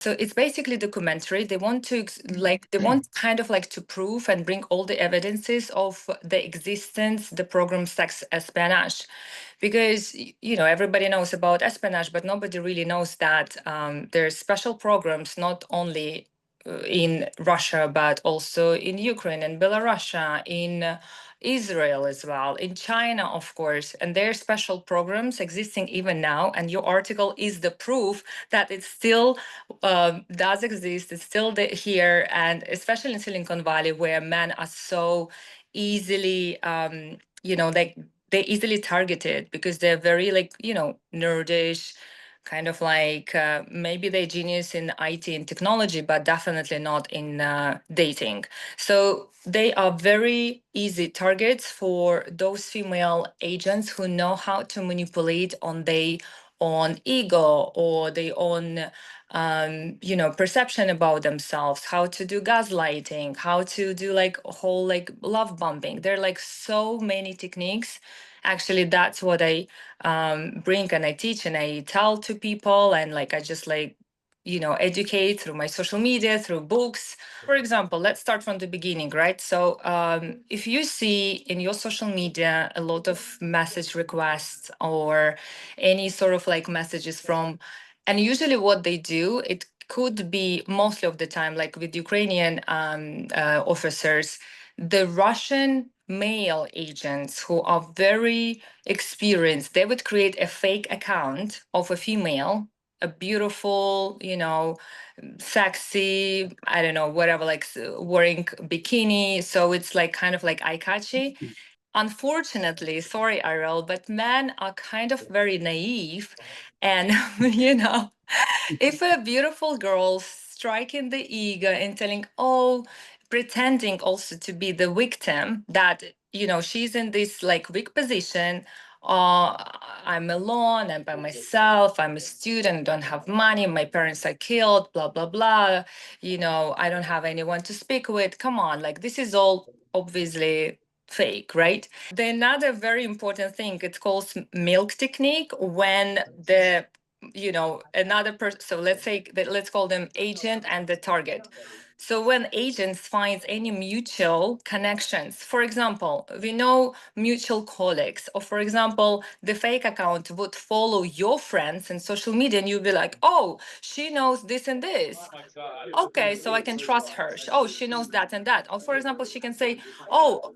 So it's basically documentary. They want to they want kind of like to prove and bring all the evidences of the existence, the program sex espionage, because everybody knows about espionage, but nobody really knows that there's special programs not only in Russia, but also in Ukraine and Belarus, in Israel as well, in China, of course. And there are special programs existing even now. And your article is the proof that it still does exist. It's still here. And especially in Silicon Valley, where men are so easily, they're easily targeted because they're very nerdish, kind of like maybe they're genius in IT and technology, but definitely not in dating. So they are very easy targets for those female agents who know how to manipulate on their own ego or their own perception about themselves, how to do gaslighting, how to do like whole like love bombing. There are like so many techniques. Actually, that's what I bring and I teach and I tell to people, and like I just educate through my social media, through books. For example, let's start from the beginning, right? So if you see in your social media a lot of message requests or any sort of like messages from, and usually what they do, it could be mostly of the time, like with Ukrainian officers, the Russian male agents who are very experienced, they would create a fake account of a female, a beautiful, sexy, I don't know, whatever, like wearing bikini. So it's like kind of like eye catchy. Unfortunately, sorry, Ariel, but men are kind of very naive. And, if a beautiful girl striking the ego and telling, oh, pretending also to be the victim, that, she's in this like weak position. I'm alone, I'm by myself, I'm a student, don't have money, my parents are killed, blah, blah, blah. I don't have anyone to speak with. Come on, like this is all obviously fake, right? The another very important thing, it's called milk technique, when the another person, so let's say that, let's call them agent and the target. So when agents finds any mutual connections, for example, we know mutual colleagues, or for example, the fake account would follow your friends in social media and you'll be like, oh, she knows this and this. Okay, so I can trust her. Oh, she knows that and that. Or for example, she can say, oh,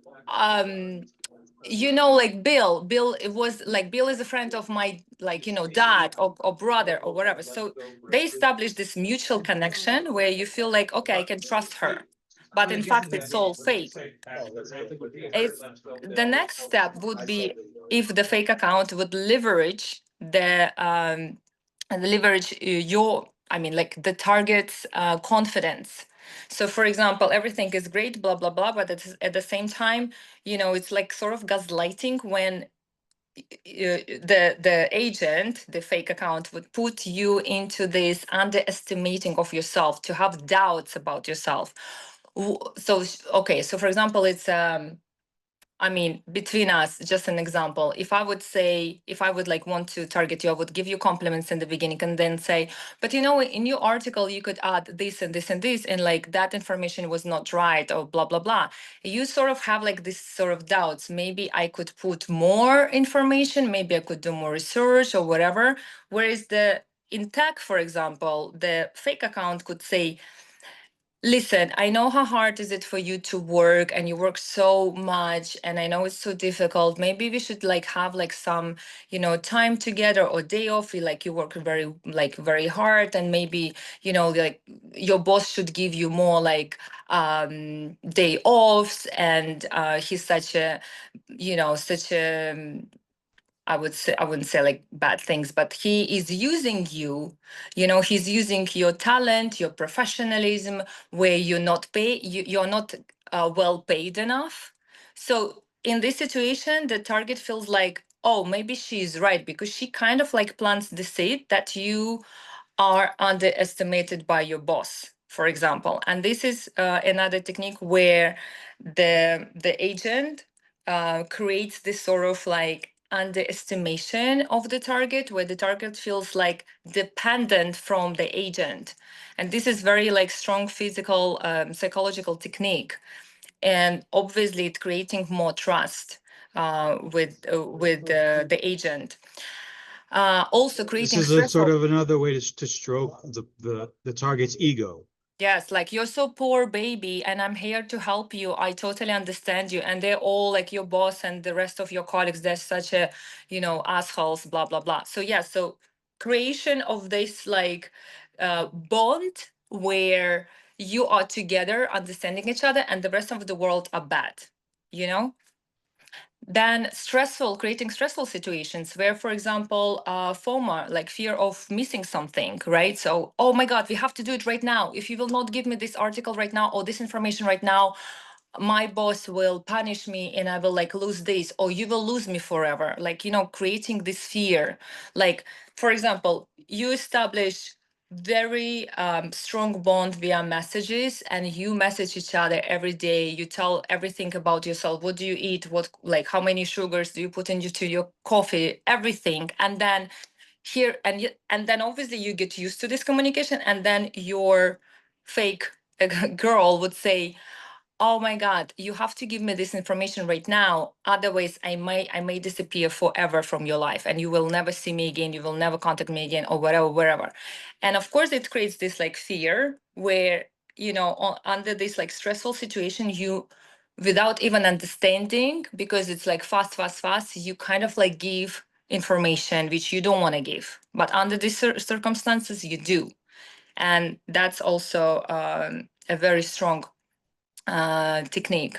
like Bill, it was like Bill is a friend of my, like, dad or brother or whatever. So they establish this mutual connection where you feel like, okay, I can trust her. But in fact, it's all fake. The next step would be if the fake account would leverage your, I mean, like the target's confidence. So, for example, everything is great, blah, blah, blah, but at the same time, it's like sort of gaslighting when the agent, the fake account, would put you into this underestimating of yourself, to have doubts about yourself. So, okay, so for example, it's I mean, between us, just an example. If I would like want to target you, I would give you compliments in the beginning and then say, but in your article, you could add this and this and this, and like that information was not right, or blah, blah, blah. You sort of have like this sort of doubts. Maybe I could put more information, maybe I could do more research or whatever. Whereas in tech, for example, the fake account could say, listen, I know how hard is it for you to work, and you work so much, and I know it's so difficult. Maybe we should like have like some, time together or day off. Like you work very hard, and maybe, like your boss should give you more like day offs, and he's such a, such a, I wouldn't say like bad things, but he is using you, he's using your talent, your professionalism, where you're not well paid enough. So in this situation, the target feels like, oh, maybe she's right, because she kind of like plants the seed that you are underestimated by your boss, for example. And this is another technique where the agent creates this sort of like underestimation of the target, where the target feels like dependent from the agent. And this is very like strong physical, psychological technique. And obviously it's creating more trust with the agent. Also creating This is a sort of another way to stroke the target's ego. Yes, like you're so poor, baby, and I'm here to help you. I totally understand you. And they're all like your boss and the rest of your colleagues. They're such a, assholes, blah, blah, blah. So, yeah, so creation of this like bond where you are together, understanding each other, and the rest of the world are bad, you know? Then creating stressful situations where, for example, FOMO, like fear of missing something, right? So, oh my God, we have to do it right now. If you will not give me this article right now or this information right now, my boss will punish me and I will like lose this, or you will lose me forever. Like, creating this fear. Like, for example, you establish very strong bond via messages, and you message each other every day. You tell everything about yourself. What do you eat? What, like, how many sugars do you put into your coffee? Everything. And then and then obviously you get used to this communication, and then your fake girl would say, oh my God, you have to give me this information right now. Otherwise, I may disappear forever from your life and you will never see me again. You will never contact me again, or whatever, wherever. And of course, it creates this like fear where, under this like stressful situation, you, without even understanding, because it's like fast, fast, fast, you kind of like give information which you don't want to give. But under these circumstances, you do. And that's also a very strong technique.